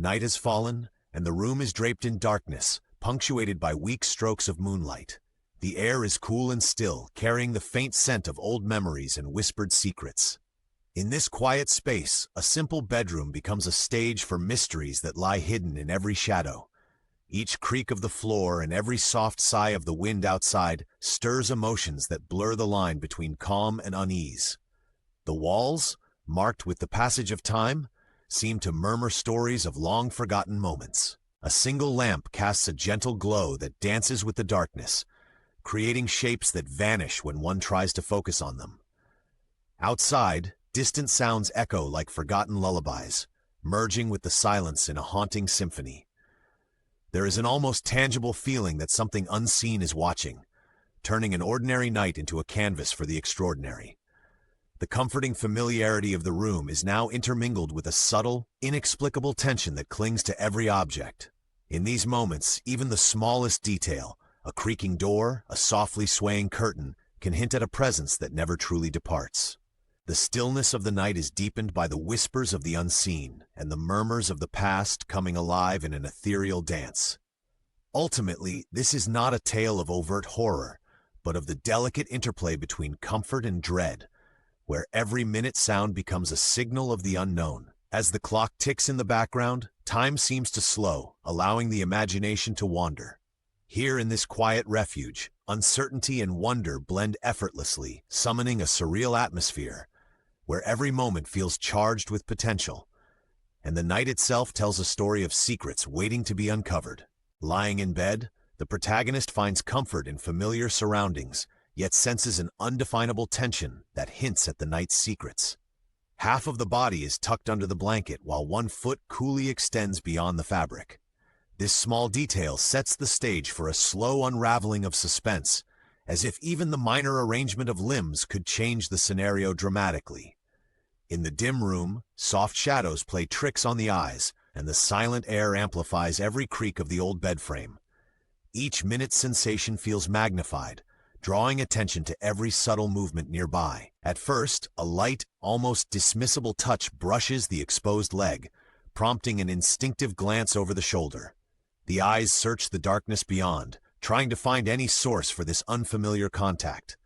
Night has fallen, and the room is draped in darkness, punctuated by weak strokes of moonlight. The air is cool and still, carrying the faint scent of old memories and whispered secrets. In this quiet space, a simple bedroom becomes a stage for mysteries that lie hidden in every shadow. Each creak of the floor and every soft sigh of the wind outside stirs emotions that blur the line between calm and unease. The walls, marked with the passage of time, seem to murmur stories of long-forgotten moments. A single lamp casts a gentle glow that dances with the darkness, creating shapes that vanish when one tries to focus on them. Outside, distant sounds echo like forgotten lullabies, merging with the silence in a haunting symphony. There is an almost tangible feeling that something unseen is watching, turning an ordinary night into a canvas for the extraordinary. The comforting familiarity of the room is now intermingled with a subtle, inexplicable tension that clings to every object. In these moments, even the smallest detail, a creaking door, a softly swaying curtain, can hint at a presence that never truly departs. The stillness of the night is deepened by the whispers of the unseen and the murmurs of the past coming alive in an ethereal dance. Ultimately, this is not a tale of overt horror, but of the delicate interplay between comfort and dread, where every minute sound becomes a signal of the unknown. As the clock ticks in the background, time seems to slow, allowing the imagination to wander. Here in this quiet refuge, uncertainty and wonder blend effortlessly, summoning a surreal atmosphere, where every moment feels charged with potential, and the night itself tells a story of secrets waiting to be uncovered. Lying in bed, the protagonist finds comfort in familiar surroundings, yet senses an undefinable tension that hints at the night's secrets. Half of the body is tucked under the blanket, while one foot coolly extends beyond the fabric. This small detail sets the stage for a slow unraveling of suspense, as if even the minor arrangement of limbs could change the scenario dramatically. In the dim room, soft shadows play tricks on the eyes, and the silent air amplifies every creak of the old bed frame. Each minute's sensation feels magnified, drawing attention to every subtle movement nearby. At first, a light, almost dismissible touch brushes the exposed leg, prompting an instinctive glance over the shoulder. The eyes search the darkness beyond, trying to find any source for this unfamiliar contact.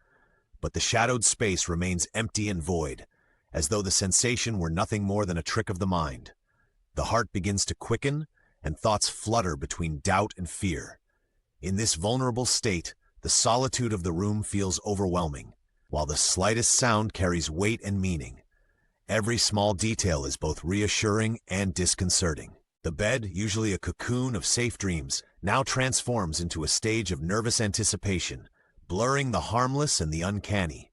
But the shadowed space remains empty and void, as though the sensation were nothing more than a trick of the mind. The heart begins to quicken, and thoughts flutter between doubt and fear. In this vulnerable state, the solitude of the room feels overwhelming, while the slightest sound carries weight and meaning. Every small detail is both reassuring and disconcerting. The bed, usually a cocoon of safe dreams, now transforms into a stage of nervous anticipation, blurring the harmless and the uncanny.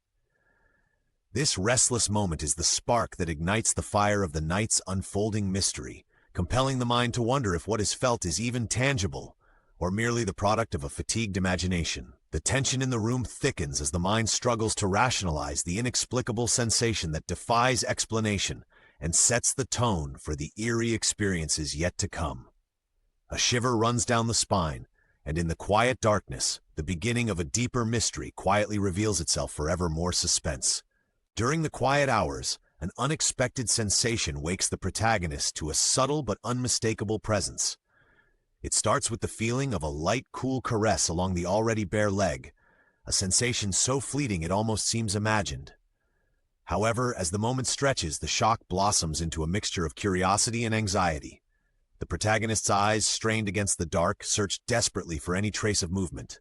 This restless moment is the spark that ignites the fire of the night's unfolding mystery, compelling the mind to wonder if what is felt is even tangible, or merely the product of a fatigued imagination. The tension in the room thickens as the mind struggles to rationalize the inexplicable sensation that defies explanation and sets the tone for the eerie experiences yet to come. A shiver runs down the spine, and in the quiet darkness, the beginning of a deeper mystery quietly reveals itself, forever more suspense. During the quiet hours, an unexpected sensation wakes the protagonist to a subtle but unmistakable presence. It starts with the feeling of a light, cool caress along the already bare leg, a sensation so fleeting it almost seems imagined. However, as the moment stretches, the shock blossoms into a mixture of curiosity and anxiety. The protagonist's eyes, strained against the dark, search desperately for any trace of movement.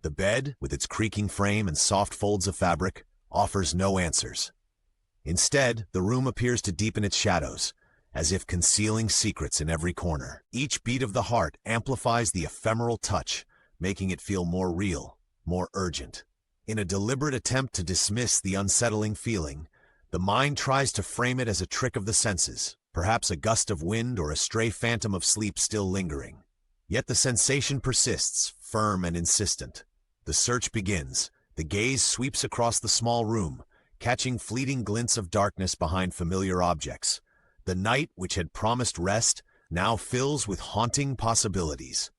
The bed, with its creaking frame and soft folds of fabric, offers no answers. Instead, the room appears to deepen its shadows, as if concealing secrets in every corner. Each beat of the heart amplifies the ephemeral touch, making it feel more real, more urgent. In a deliberate attempt to dismiss the unsettling feeling, the mind tries to frame it as a trick of the senses, perhaps a gust of wind or a stray phantom of sleep still lingering. Yet the sensation persists, firm and insistent. The search begins. The gaze sweeps across the small room, catching fleeting glints of darkness behind familiar objects. The night, which had promised rest, now fills with haunting possibilities.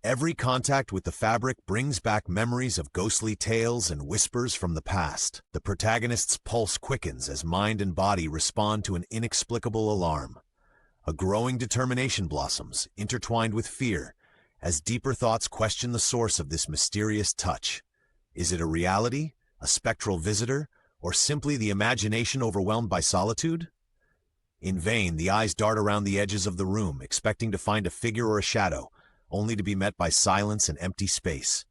Every contact with the fabric brings back memories of ghostly tales and whispers from the past. The protagonist's pulse quickens as mind and body respond to an inexplicable alarm. A growing determination blossoms, intertwined with fear, as deeper thoughts question the source of this mysterious touch. Is it a reality, a spectral visitor, or simply the imagination overwhelmed by solitude? In vain, the eyes dart around the edges of the room, expecting to find a figure or a shadow, only to be met by silence and empty space.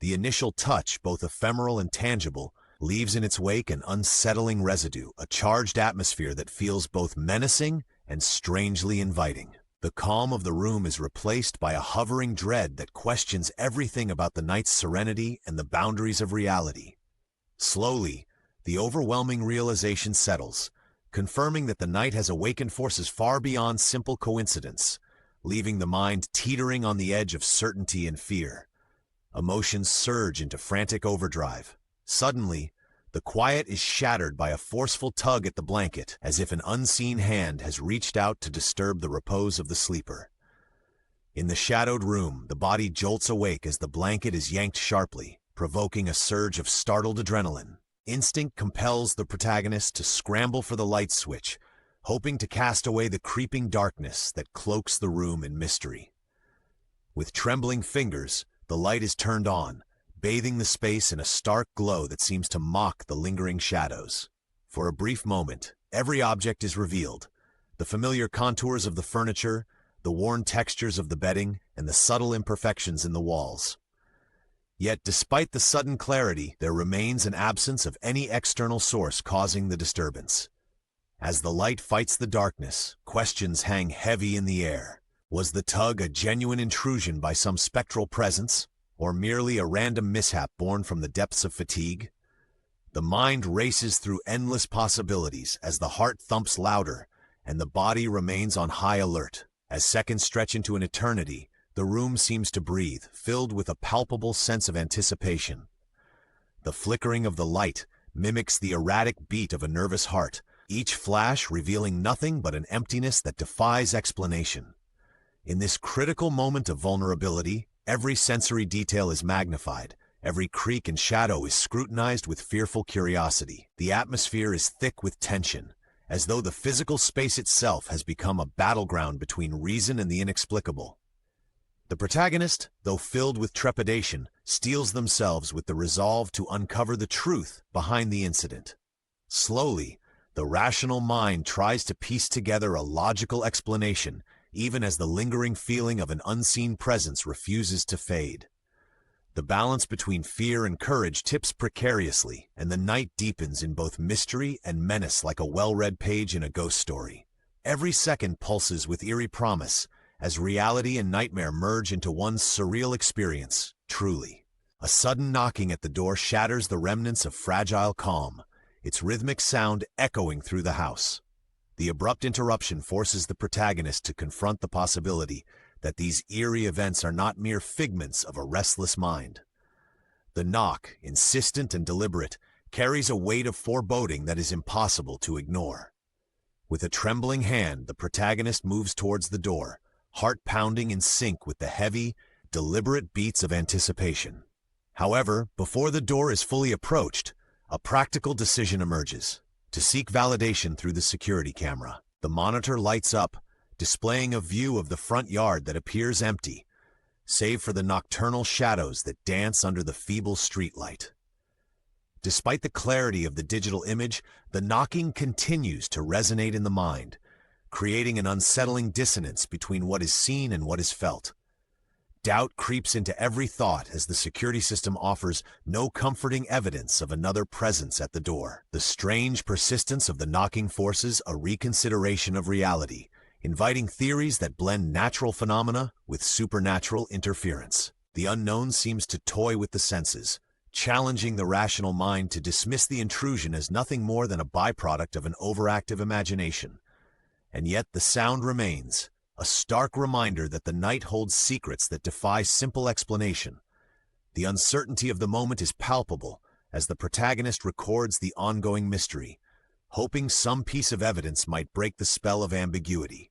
The initial touch, both ephemeral and tangible, leaves in its wake an unsettling residue, a charged atmosphere that feels both menacing and strangely inviting. The calm of the room is replaced by a hovering dread that questions everything about the night's serenity and the boundaries of reality. Slowly, the overwhelming realization settles, confirming that the night has awakened forces far beyond simple coincidence, leaving the mind teetering on the edge of certainty and fear. Emotions surge into frantic overdrive. Suddenly, the quiet is shattered by a forceful tug at the blanket, as if an unseen hand has reached out to disturb the repose of the sleeper. In the shadowed room, the body jolts awake as the blanket is yanked sharply, provoking a surge of startled adrenaline. Instinct compels the protagonist to scramble for the light switch, hoping to cast away the creeping darkness that cloaks the room in mystery. With trembling fingers, the light is turned on, bathing the space in a stark glow that seems to mock the lingering shadows. For a brief moment, every object is revealed: the familiar contours of the furniture, the worn textures of the bedding, and the subtle imperfections in the walls. Yet, despite the sudden clarity, there remains an absence of any external source causing the disturbance. As the light fights the darkness, questions hang heavy in the air. Was the tug a genuine intrusion by some spectral presence, or merely a random mishap born from the depths of fatigue? The mind races through endless possibilities as the heart thumps louder and the body remains on high alert. As seconds stretch into an eternity, the room seems to breathe, filled with a palpable sense of anticipation. The flickering of the light mimics the erratic beat of a nervous heart, each flash revealing nothing but an emptiness that defies explanation. In this critical moment of vulnerability, every sensory detail is magnified, every creak and shadow is scrutinized with fearful curiosity. The atmosphere is thick with tension, as though the physical space itself has become a battleground between reason and the inexplicable. The protagonist, though filled with trepidation, steels themselves with the resolve to uncover the truth behind the incident. Slowly, the rational mind tries to piece together a logical explanation, even as the lingering feeling of an unseen presence refuses to fade. The balance between fear and courage tips precariously, and the night deepens in both mystery and menace like a well-read page in a ghost story. Every second pulses with eerie promise, as reality and nightmare merge into one surreal experience, truly. A sudden knocking at the door shatters the remnants of fragile calm, its rhythmic sound echoing through the house. The abrupt interruption forces the protagonist to confront the possibility that these eerie events are not mere figments of a restless mind. The knock, insistent and deliberate, carries a weight of foreboding that is impossible to ignore. With a trembling hand, the protagonist moves towards the door, heart pounding in sync with the heavy, deliberate beats of anticipation. However, before the door is fully approached, a practical decision emerges: to seek validation through the security camera. The monitor lights up, displaying a view of the front yard that appears empty, save for the nocturnal shadows that dance under the feeble streetlight. Despite the clarity of the digital image, the knocking continues to resonate in the mind, creating an unsettling dissonance between what is seen and what is felt. Doubt creeps into every thought as the security system offers no comforting evidence of another presence at the door. The strange persistence of the knocking forces a reconsideration of reality, inviting theories that blend natural phenomena with supernatural interference. The unknown seems to toy with the senses, challenging the rational mind to dismiss the intrusion as nothing more than a byproduct of an overactive imagination. And yet the sound remains, a stark reminder that the night holds secrets that defy simple explanation. The uncertainty of the moment is palpable as the protagonist records the ongoing mystery, hoping some piece of evidence might break the spell of ambiguity.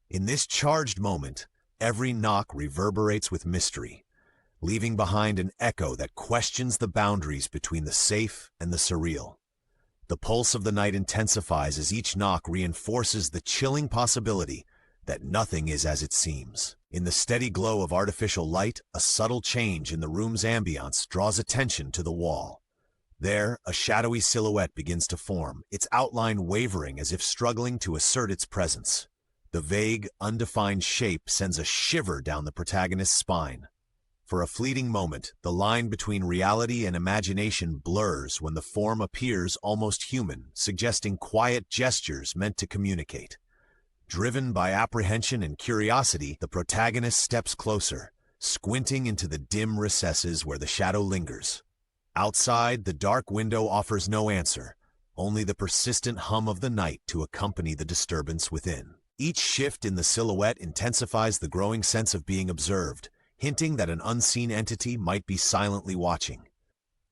In this charged moment, every knock reverberates with mystery, leaving behind an echo that questions the boundaries between the safe and the surreal. The pulse of the night intensifies as each knock reinforces the chilling possibility that nothing is as it seems. In the steady glow of artificial light, a subtle change in the room's ambience draws attention to the wall. There, a shadowy silhouette begins to form, its outline wavering as if struggling to assert its presence. The vague, undefined shape sends a shiver down the protagonist's spine. For a fleeting moment, the line between reality and imagination blurs when the form appears almost human, suggesting quiet gestures meant to communicate. Driven by apprehension and curiosity, the protagonist steps closer, squinting into the dim recesses where the shadow lingers. Outside, the dark window offers no answer, only the persistent hum of the night to accompany the disturbance within. Each shift in the silhouette intensifies the growing sense of being observed, hinting that an unseen entity might be silently watching.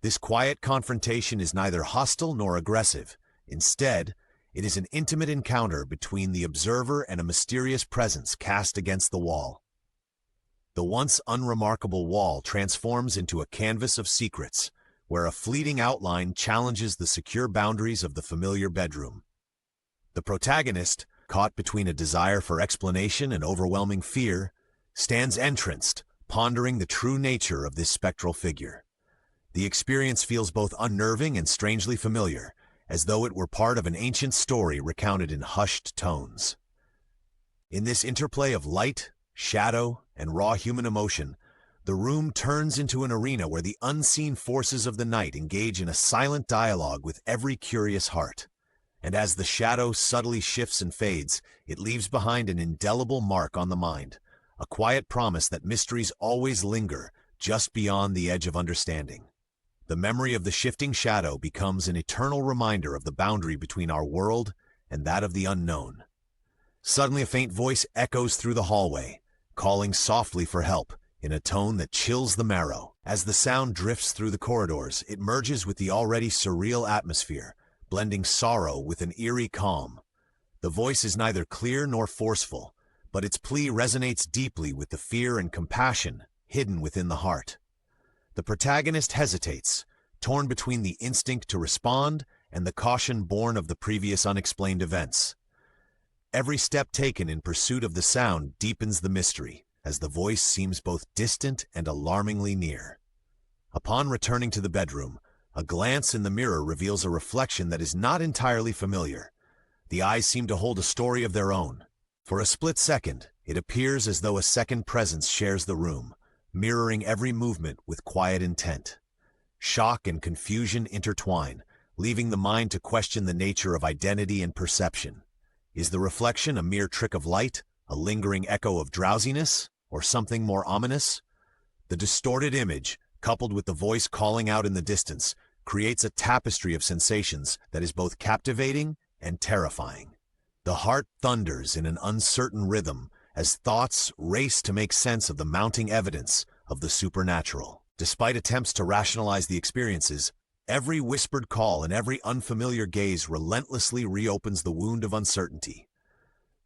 This quiet confrontation is neither hostile nor aggressive. Instead, it is an intimate encounter between the observer and a mysterious presence cast against the wall. The once unremarkable wall transforms into a canvas of secrets, where a fleeting outline challenges the secure boundaries of the familiar bedroom. The protagonist, caught between a desire for explanation and overwhelming fear, stands entranced, pondering the true nature of this spectral figure. The experience feels both unnerving and strangely familiar, as though it were part of an ancient story recounted in hushed tones. In this interplay of light, shadow, and raw human emotion, the room turns into an arena where the unseen forces of the night engage in a silent dialogue with every curious heart. And as the shadow subtly shifts and fades, it leaves behind an indelible mark on the mind, a quiet promise that mysteries always linger just beyond the edge of understanding. The memory of the shifting shadow becomes an eternal reminder of the boundary between our world and that of the unknown. Suddenly, a faint voice echoes through the hallway, calling softly for help, in a tone that chills the marrow. As the sound drifts through the corridors, it merges with the already surreal atmosphere, blending sorrow with an eerie calm. The voice is neither clear nor forceful, but its plea resonates deeply with the fear and compassion hidden within the heart. The protagonist hesitates, torn between the instinct to respond and the caution born of the previous unexplained events. Every step taken in pursuit of the sound deepens the mystery, as the voice seems both distant and alarmingly near. Upon returning to the bedroom, a glance in the mirror reveals a reflection that is not entirely familiar. The eyes seem to hold a story of their own. For a split second, it appears as though a second presence shares the room, mirroring every movement with quiet intent. Shock and confusion intertwine, leaving the mind to question the nature of identity and perception. Is the reflection a mere trick of light, a lingering echo of drowsiness, or something more ominous? The distorted image, coupled with the voice calling out in the distance, creates a tapestry of sensations that is both captivating and terrifying. The heart thunders in an uncertain rhythm as thoughts race to make sense of the mounting evidence of the supernatural. Despite attempts to rationalize the experiences, every whispered call and every unfamiliar gaze relentlessly reopens the wound of uncertainty.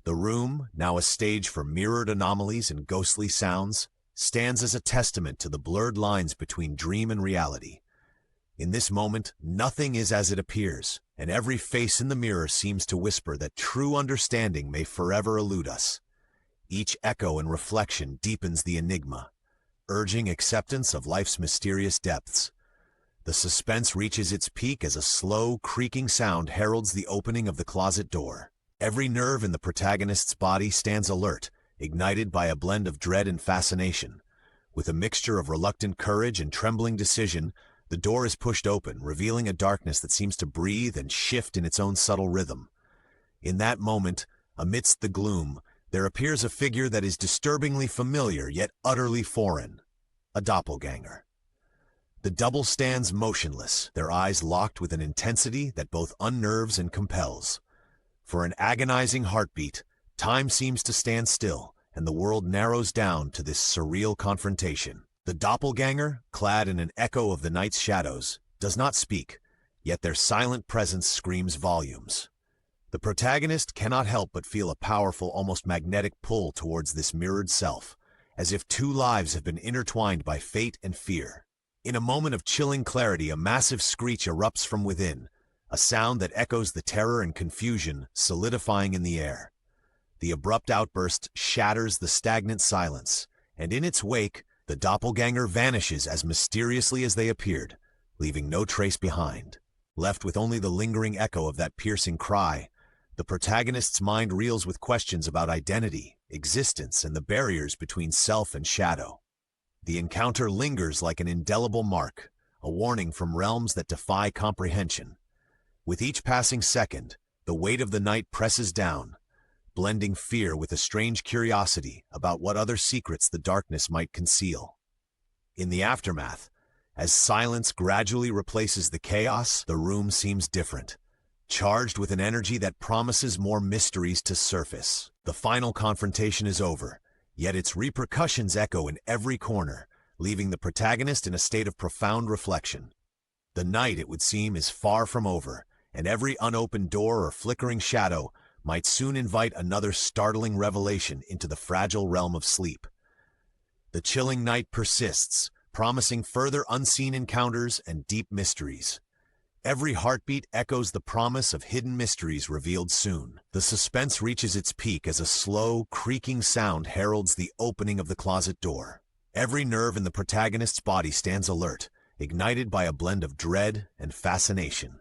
The room, now a stage for mirrored anomalies and ghostly sounds, stands as a testament to the blurred lines between dream and reality. In this moment, nothing is as it appears, and every face in the mirror seems to whisper that true understanding may forever elude us. Each echo and reflection deepens the enigma, urging acceptance of life's mysterious depths. The suspense reaches its peak as a slow, creaking sound heralds the opening of the closet door. Every nerve in the protagonist's body stands alert, ignited by a blend of dread and fascination. With a mixture of reluctant courage and trembling decision, the door is pushed open, revealing a darkness that seems to breathe and shift in its own subtle rhythm. In that moment, amidst the gloom, there appears a figure that is disturbingly familiar yet utterly foreign: a doppelganger. The double stands motionless, their eyes locked with an intensity that both unnerves and compels. For an agonizing heartbeat, time seems to stand still, and the world narrows down to this surreal confrontation. The doppelganger, clad in an echo of the night's shadows, does not speak, yet their silent presence screams volumes. The protagonist cannot help but feel a powerful, almost magnetic pull towards this mirrored self, as if two lives have been intertwined by fate and fear. In a moment of chilling clarity, a massive screech erupts from within, a sound that echoes the terror and confusion solidifying in the air. The abrupt outburst shatters the stagnant silence, and in its wake, the doppelganger vanishes as mysteriously as they appeared, leaving no trace behind. Left with only the lingering echo of that piercing cry, the protagonist's mind reels with questions about identity, existence, and the barriers between self and shadow. The encounter lingers like an indelible mark, a warning from realms that defy comprehension. With each passing second, the weight of the night presses down, blending fear with a strange curiosity about what other secrets the darkness might conceal. In the aftermath, as silence gradually replaces the chaos, the room seems different, charged with an energy that promises more mysteries to surface. The final confrontation is over, yet its repercussions echo in every corner, leaving the protagonist in a state of profound reflection. The night, it would seem, is far from over, and every unopened door or flickering shadow might soon invite another startling revelation into the fragile realm of sleep. The chilling night persists, promising further unseen encounters and deep mysteries. Every heartbeat echoes the promise of hidden mysteries revealed soon. The suspense reaches its peak as a slow, creaking sound heralds the opening of the closet door. Every nerve in the protagonist's body stands alert, ignited by a blend of dread and fascination.